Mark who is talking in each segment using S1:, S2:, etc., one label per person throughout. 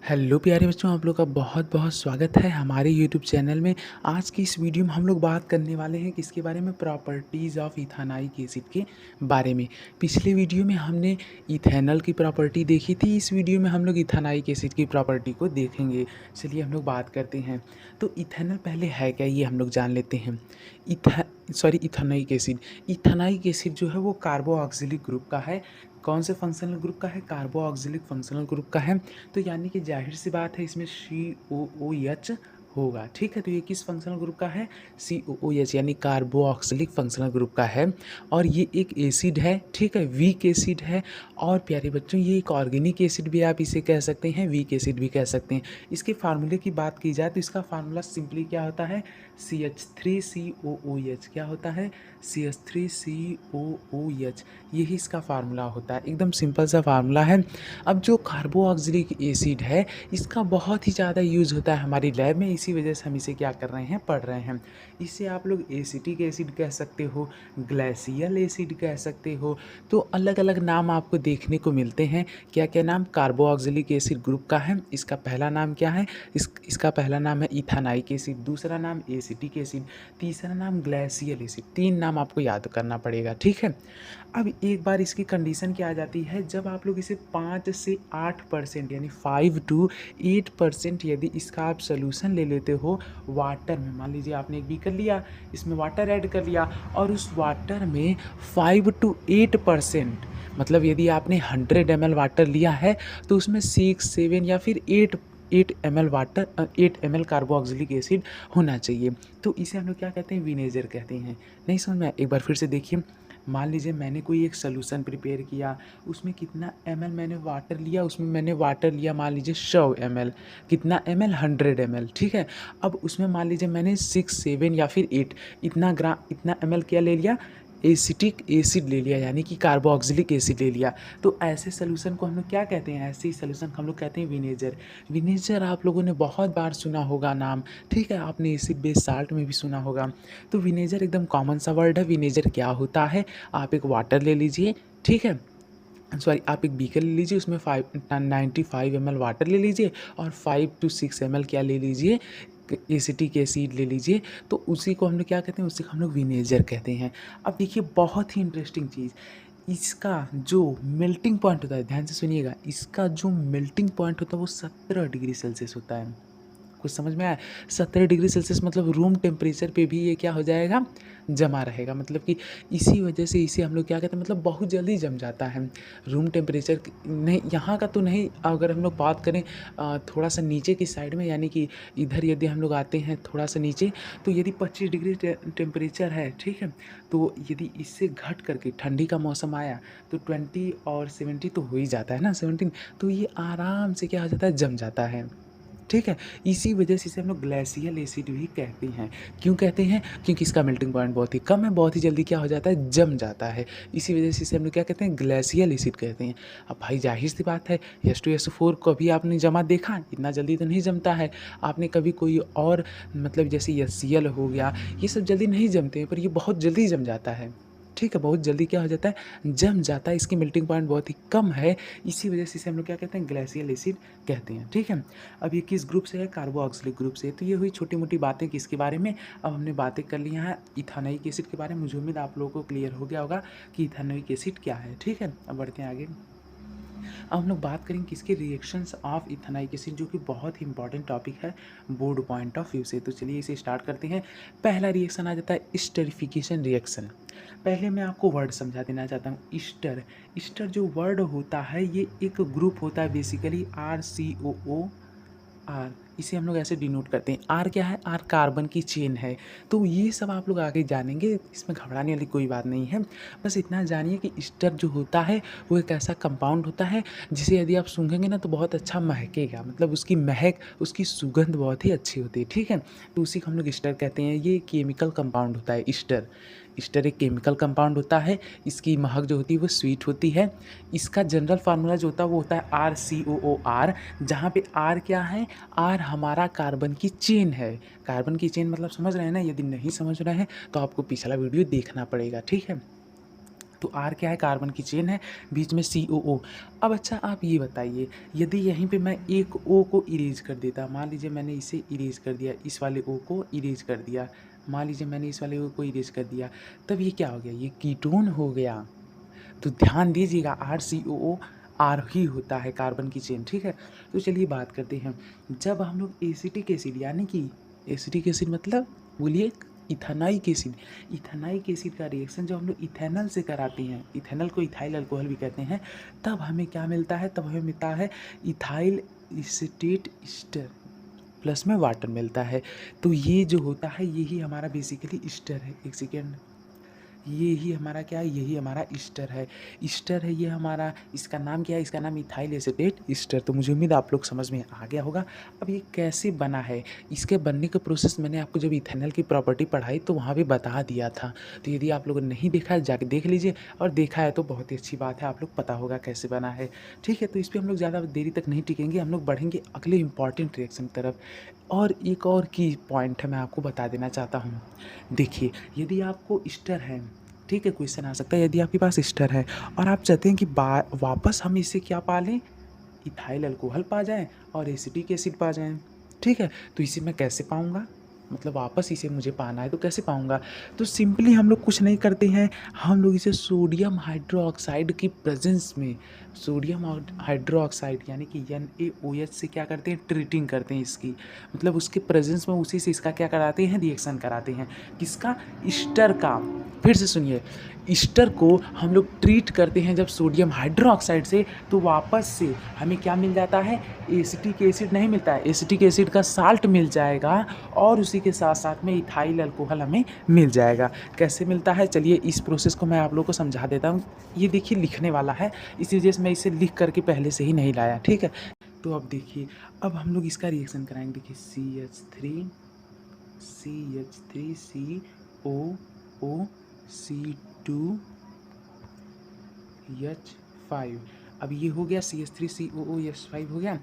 S1: Hello प्यारे बच्चों, आप लोग का बहुत बहुत स्वागत है हमारे यूट्यूब चैनल में। आज की इस वीडियो में हम लोग बात करने वाले हैं किसके बारे में, प्रॉपर्टीज़ ऑफ इथानाइक एसिड के बारे में। पिछले वीडियो में हमने इथेनॉल की प्रॉपर्टी देखी थी, इस वीडियो में हम लोग इथानाइक एसिड की प्रॉपर्टी को देखेंगे। चलिए हम लोग बात करते हैं। तो इथेनॉल पहले है क्या, ये हम लोग जान लेते हैं। इथानाइक एसिड। इथानाइक एसिड जो है वो कार्बोऑक्सिलिक ग्रुप का है। कौन से फंक्शनल ग्रुप का है? कार्बोऑक्सिलिक फंक्शनल ग्रुप का है। तो यानी कि जाहिर सी बात है इसमें COOH होगा। ठीक है, तो ये किस फंक्शनल ग्रुप का है? COOH यानी कार्बोऑक्सिलिक फंक्शनल ग्रुप का है। और ये एक एसिड है, ठीक है, वीक एसिड है। और प्यारे बच्चों ये एक ऑर्गेनिक एसिड भी आप इसे कह सकते हैं, वीक एसिड भी कह सकते हैं। इसके फार्मूले की बात की जाए तो इसका फार्मूला सिंपली क्या होता है? CH3COOH। क्या होता है? CH3COOH। यही इसका फार्मूला होता है, एकदम सिंपल सा फार्मूला है। अब जो कार्बोऑक्सिलिक एसिड है इसका बहुत ही ज़्यादा यूज़ होता है हमारी लैब में, इसी वजह से हम इसे क्या कर रहे हैं, पढ़ रहे हैं। इसे आप लोग एसिटिक एसिड कह सकते हो, ग्लेशियल एसिड कह सकते हो। तो अलग अलग नाम आपको देखने को मिलते हैं। क्या क्या नाम? कार्बोऑक्सिलिक एसिड ग्रुप का है, इसका पहला नाम क्या है? इसका पहला नाम है इथानाइक एसिड, दूसरा नाम एसिटिक एसिड, तीसरा नाम ग्लेशियल एसिड। 3 नाम आपको याद करना पड़ेगा, ठीक है। अब एक बार इसकी कंडीशन क्या आ जाती है, जब आप लोग इसे 5 से 8% यानी 5 to 8% यदि इसका आप सोल्यूशन ले लेते हो वाटर में, मान लीजिए आपने एक बीकर लिया, इसमें वाटर ऐड कर लिया और उस वाटर में 5 to 8%, मतलब यदि आपने 100 ml वाटर लिया है तो उसमें 6 7 या फिर 8 ml water, 8 ml carboxylic acid होना चाहिए। तो इसे हम लोग क्या कहते हैं? विनेगर कहते हैं। नहीं समझ में? एक बार फिर से देखिए। मान लीजिए मैंने कोई एक सोल्यूशन प्रिपेयर किया, उसमें कितना ml मैंने वाटर लिया, उसमें मैंने वाटर लिया मान लीजिए 100 ml। कितना ml? 100 ml, ठीक है। अब उसमें मान लीजिए मैंने 6 7 या फिर 8 इतना ml क्या ले लिया? एसिटिक एसिड ले लिया, यानी कि कार्बोऑक्सिलिक एसिड ले लिया। तो ऐसे सोल्यूशन को हम लोग क्या कहते हैं? ऐसे ही सोल्यूशन को हम लोग कहते हैं विनेगर। विनेगर आप लोगों ने बहुत बार सुना होगा नाम, ठीक है, आपने एसिड बेस साल्ट में भी सुना होगा। तो विनेगर एकदम कॉमन सा वर्ड है। विनेगर क्या होता है? आप एक वाटर ले लीजिए, ठीक है, सॉरी, आप एक बीकर ले लीजिए, उसमें 95 ml वाटर ले लीजिए और 5 to 6 ml क्या ले लीजिए? एसिटिक एसिड ले लीजिए। तो उसी को हम लोग क्या कहते हैं? उसी को हम लोग विनेगर कहते हैं। अब देखिए बहुत ही इंटरेस्टिंग चीज़, इसका जो मेल्टिंग पॉइंट होता है, ध्यान से सुनिएगा, इसका जो मेल्टिंग पॉइंट होता है वो 17 डिग्री सेल्सियस होता है। कुछ समझ में आया? 17 डिग्री सेल्सियस मतलब रूम टेम्परेचर पे भी ये क्या हो जाएगा? जमा रहेगा। मतलब कि इसी वजह से इसे हम लोग क्या कहते हैं, मतलब बहुत जल्दी जम जाता है। रूम टेम्परेचर नहीं, यहाँ का तो नहीं, अगर हम लोग बात करें थोड़ा सा नीचे की साइड में, यानी कि इधर यदि हम लोग आते हैं थोड़ा सा नीचे, तो यदि 25 डिग्री टेम्परेचर है, ठीक है, तो यदि इससे घट करके ठंडी का मौसम आया तो 20 और 70 तो हो ही जाता है ना, 17, तो ये आराम से क्या हो जाता है? जम जाता है, ठीक है। इसी वजह से इसे हम लोग ग्लेशियल एसिड भी कहते हैं। क्यों कहते हैं? क्योंकि इसका मेल्टिंग पॉइंट बहुत ही कम है, बहुत ही जल्दी क्या हो जाता है? जम जाता है। इसी वजह से इसे हम लोग क्या कहते हैं? ग्लेशियल एसिड कहते हैं। अब भाई जाहिर सी बात है, H2SO4 कभी आपने जमा देखा? इतना जल्दी तो नहीं जमता है। आपने कभी कोई और, मतलब जैसे HCl हो गया, ये सब जल्दी नहीं जमते हैं, पर ये बहुत जल्दी जम जाता है, ठीक है, बहुत जल्दी क्या हो जाता है? जम जाता है। इसकी मेल्टिंग पॉइंट बहुत ही कम है, इसी वजह से इसे हम लोग क्या कहते हैं? ग्लेशियल एसिड कहते हैं, ठीक है। अब ये किस ग्रुप से है? कार्बोऑक्सिलिक ग्रुप से। तो ये हुई छोटी मोटी बातें किसके बारे में। अब हमने बातें कर ली हैं इथानोइक एसिड के बारे में। मुझे उम्मीद आप लोगों को क्लियर हो गया होगा कि इथानोइक एसिड क्या है, ठीक है। अब बढ़ते हैं आगे। अब हम लोग बात करेंगे किसके? रिएक्शंस ऑफ इथानोइक एसिड, जो कि बहुत ही इंपॉर्टेंट टॉपिक है बोर्ड पॉइंट ऑफ व्यू से। तो चलिए इसे स्टार्ट करते हैं। पहला रिएक्शन आ जाता है स्टरिफिकेशन रिएक्शन। पहले मैं आपको वर्ड समझा देना चाहता हूँ। ईस्टर, ईस्टर जो वर्ड होता है ये एक ग्रुप होता है, बेसिकली RCOO। इसे हम लोग ऐसे डिनोट करते हैं। आर क्या है? आर कार्बन की चेन है। तो ये सब आप लोग आगे जानेंगे, इसमें घबराने वाली कोई बात नहीं है। बस इतना जानिए कि ईस्टर जो होता है वो एक ऐसा कंपाउंड होता है जिसे यदि आप सूंघेंगे ना तो बहुत अच्छा महकेगा, मतलब उसकी महक, उसकी सुगंध बहुत ही अच्छी होती है, ठीक है। तो उसी को हम लोग ईस्टर कहते हैं। ये केमिकल कंपाउंड होता है ईस्टर। ईस्टर एक केमिकल कंपाउंड होता है। इसकी महक जो होती है वो स्वीट होती है। इसका जनरल फार्मूला जो होता है वो होता है RCOOR, जहाँ पे आर क्या है? आर हमारा कार्बन की चेन है। कार्बन की चेन मतलब समझ रहे हैं ना? यदि नहीं समझ रहे हैं तो आपको पिछला वीडियो देखना पड़ेगा, ठीक है। तो R क्या है, कार्बन की चेन है, बीच में COO। अब अच्छा आप ये बताइए, यदि यहीं पे मैं एक O को इरेज कर देता, मान लीजिए मैंने इसे इरेज कर दिया, इस वाले O को इरेज कर दिया, मान लीजिए मैंने इस वाले O को इरेज कर दिया, तब ये क्या हो गया, ये कीटोन हो गया। तो ध्यान दीजिएगा, RCOO R ही होता है, कार्बन की चेन, ठीक है। तो चलिए बात करते हैं, जब हम लोग एसिटिक एसिड यानी कि एसिटिक एसिड मतलब बोलिए इथेनाइक एसिड, इथेनाइक एसिड का रिएक्शन जब हम लोग इथेनॉल से कराते हैं, इथेनॉल को इथाइल अल्कोहल भी कहते हैं, तब हमें क्या मिलता है, तब हमें मिलता है इथाइल एसीटेट ईस्टर प्लस में वाटर मिलता है। तो ये जो होता है यही हमारा बेसिकली ईस्टर है। एक सेकेंड, ये ही हमारा क्या है, यही हमारा ईस्टर है, ईस्टर है ये हमारा। इसका नाम क्या है, इसका नाम इथाइल एसीटेट ईस्टर। तो मुझे उम्मीद आप लोग समझ में आ गया होगा। अब ये कैसे बना है, इसके बनने का प्रोसेस मैंने आपको जब इथेनॉल की प्रॉपर्टी पढ़ाई तो वहाँ भी बता दिया था। तो यदि आप लोगों ने नहीं देखा है जाके देख लीजिए, और देखा है तो बहुत ही अच्छी बात है, आप लोग पता होगा कैसे बना है, ठीक है। तो इस पर हम लोग ज़्यादा देरी तक नहीं टिकेंगे, हम लोग बढ़ेंगे अगले इंपॉर्टेंट रिएक्शन की तरफ। और एक और की पॉइंट है, मैं आपको बता देना चाहता हूँ। देखिए, यदि आपको ईस्टर है, ठीक है, क्वेश्चन आ सकता है, यदि आपके पास ईस्टर है और आप चाहते हैं कि वापस हम इसे क्या पा लें, इथाइल अल्कोहल पा जाएं और एसिटिक एसिड पा जाएं, ठीक है। तो इसे मैं कैसे पाऊंगा, मतलब वापस इसे मुझे पाना है तो कैसे पाऊंगा। तो सिंपली हम लोग कुछ नहीं करते हैं, हम लोग इसे सोडियम हाइड्रोक्साइड की प्रेजेंस में, सोडियम हाइड्रोक्साइड यानी कि NaOH से क्या करते हैं, ट्रीटिंग करते हैं इसकी, मतलब उसके प्रेजेंस में उसी से इसका क्या कराते हैं, रिएक्शन कराते हैं, किसका, ईस्टर का। फिर से सुनिए, ईस्टर को हम लोग ट्रीट करते हैं जब सोडियम हाइड्रोक्साइड से, तो वापस से हमें क्या मिल जाता है, एसिटिक एसिड नहीं मिलता है, एसिटिक एसिड का साल्ट मिल जाएगा, और उसी के साथ साथ में इथाइल अल्कोहल हमें मिल जाएगा। कैसे मिलता है, चलिए इस प्रोसेस को मैं आप लोगों को समझा देता हूँ। ये देखिए लिखने वाला है, इसी वजह से मैं इसे लिख करके पहले से ही नहीं लाया, ठीक है। तो अब देखिए, अब हम लोग इसका रिएक्शन कराएंगे। देखिए CH3COO, C2H5, अब ये हो गया CH3COOH5 हो गया।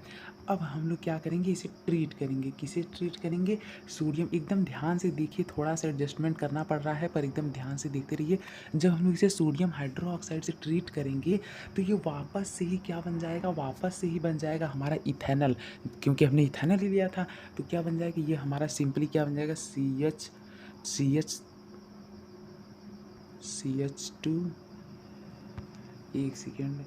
S1: अब हम लोग क्या करेंगे, इसे ट्रीट करेंगे, किसे ट्रीट करेंगे, सोडियम, एकदम ध्यान से देखिए, थोड़ा सा एडजस्टमेंट करना पड़ रहा है पर एकदम ध्यान से देखते रहिए। जब हम लोग इसे सोडियम हाइड्रोक्साइड से ट्रीट करेंगे तो ये वापस से ही क्या बन जाएगा, वापस से ही बन जाएगा हमारा इथेनॉल, क्योंकि हमने इथेनॉल ही लिया था। तो क्या बन जाएगा, ये हमारा सिंपली क्या बन जाएगा, CH2, एक सेकेंड,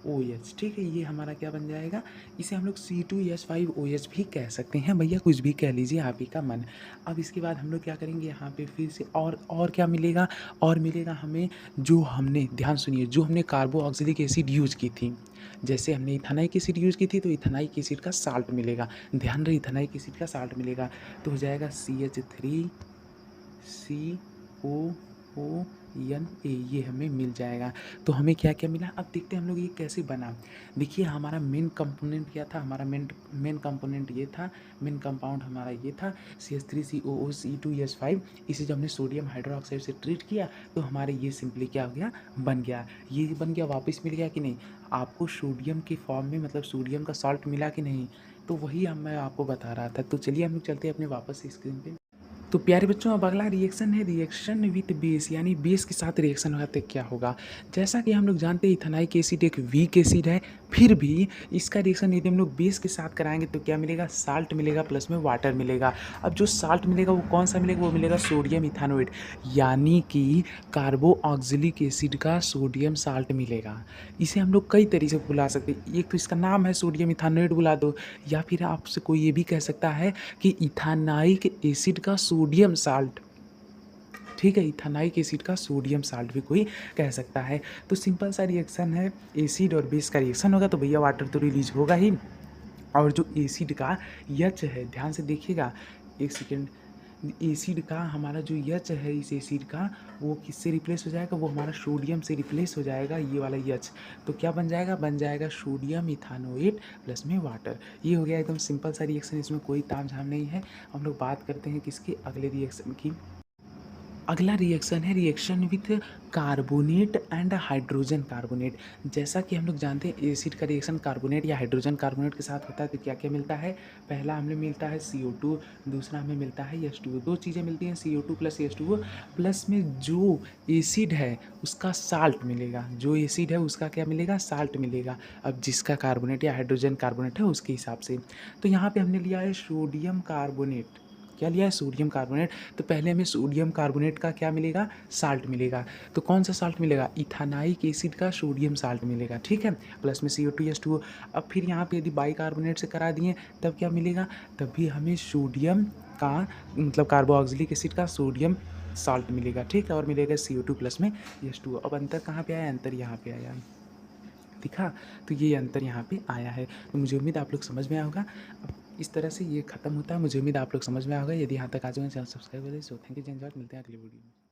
S1: OH, ठीक है। ये हमारा क्या बन जाएगा, इसे हम लोग C2H5OH भी कह सकते हैं, भैया कुछ भी कह लीजिए, आप ही का मन। अब इसके बाद हम लोग क्या करेंगे, यहाँ पे फिर से और क्या मिलेगा, और मिलेगा हमें, जो हमने, ध्यान सुनिए, जो हमने कार्बोक्सिलिक एसिड यूज की थी, जैसे हमने इथेनाइक एसिड यूज़ की थी तो इथेनाइक एसिड का साल्ट मिलेगा, ध्यान रहे, इथेनाइक एसिड का साल्ट मिलेगा। तो हो जाएगा CH3COONA, ये हमें मिल जाएगा। तो हमें क्या क्या मिला, अब देखते हैं हम लोग ये कैसे बना। देखिए हमारा मेन कंपोनेंट क्या था, हमारा मेन कंपोनेंट ये था, मेन कंपाउंड हमारा ये था CH3COOC2H5। इसे जब हमने सोडियम हाइड्रोक्साइड से ट्रीट किया तो हमारे ये सिंपली क्या हो गया, बन गया, ये बन गया, वापस मिल गया कि नहीं, आपको सोडियम के फॉर्म में, मतलब सोडियम का सॉल्ट मिला कि नहीं। तो वही मैं आपको बता रहा था। तो चलिए हम लोग चलते हैं अपने वापस स्क्रीन पे। तो प्यारे बच्चों, अब अगला रिएक्शन है रिएक्शन विथ बेस, यानी बेस के साथ रिएक्शन होगा तो क्या होगा। जैसा कि हम लोग जानते हैं इथेनाइक एसिड एक वीक एसिड है, फिर भी इसका रिएक्शन यदि हम लोग बेस के साथ कराएंगे तो क्या मिलेगा, साल्ट मिलेगा प्लस में वाटर मिलेगा। अब जो साल्ट मिलेगा वो कौन सा मिलेगा, वो मिलेगा सोडियम इथानोएट, यानी कि कार्बोक्सिलिक एसिड का सोडियम साल्ट मिलेगा। इसे हम लोग कई तरीके से बुला सकते हैं, एक तो इसका नाम है सोडियम इथानोएट बुला दो, या फिर आपसे कोई ये भी कह सकता है कि इथानाइक एसिड का सोडियम साल्ट, ठीक है, इथानाइक एसिड का सोडियम साल्ट भी कोई कह सकता है। तो सिंपल सा रिएक्शन है, एसिड और बेस का रिएक्शन होगा तो भैया वाटर तो रिलीज होगा ही। और जो एसिड का यच है, ध्यान से देखिएगा, एक सेकेंड, एसिड का हमारा जो यच है, इस एसिड का वो किससे रिप्लेस हो जाएगा, वो हमारा सोडियम से रिप्लेस हो जाएगा, ये वाला यच। तो क्या बन जाएगा, बन जाएगा सोडियम इथानोएट प्लस में वाटर। ये हो गया एकदम सिंपल सा रिएक्शन, इसमें कोई ताम झाम नहीं है। हम लोग बात करते हैं किसके, अगले रिएक्शन की। अगला रिएक्शन है reaction with carbonate and hydrogen carbonate. जैसा कि हम लोग जानते हैं एसिड का रिएक्शन कार्बोनेट या हाइड्रोजन कार्बोनेट के साथ होता है तो क्या क्या मिलता है। पहला हमें मिलता है CO2, दूसरा हमें मिलता है H2O। दो चीज़ें मिलती हैं CO2 प्लस H2O, प्लस में जो एसिड है उसका साल्ट मिलेगा। जो एसिड है उसका क्या मिलेगा, साल्ट मिलेगा। अब जिसका कार्बोनेट या हाइड्रोजन कार्बोनेट है उसके हिसाब से। तो यहाँ पे हमने लिया है सोडियम कार्बोनेट। क्या लिया है, सोडियम कार्बोनेट। तो पहले हमें सोडियम कार्बोनेट का क्या मिलेगा, साल्ट मिलेगा। तो कौन सा साल्ट मिलेगा, इथानाइक एसिड का सोडियम साल्ट मिलेगा, ठीक है। प्लस में CO2H2O। अब फिर यहाँ पे यदि बाइकार्बोनेट से करा दिए तब क्या मिलेगा, तब भी हमें सोडियम का मतलब कार्बोक्सिलिक एसिड का सोडियम साल्ट मिलेगा, ठीक है। और मिलेगा CO2 प्लस में H2O। अब अंतर कहाँ पे आया, अंतर यहाँ पे आया, दिखा। तो ये अंतर यहाँ पे आया है। तो मुझे उम्मीद आप लोग समझ में आया होगा। अब इस तरह से ये खत्म होता है। मुझे उम्मीद आप लोग समझ में आया होगा। यदि यहाँ तक आ जाए चैनल सब्सक्राइब करें। सो थैंक यू, जय हिंद, मिलते हैं अगली वीडियो में।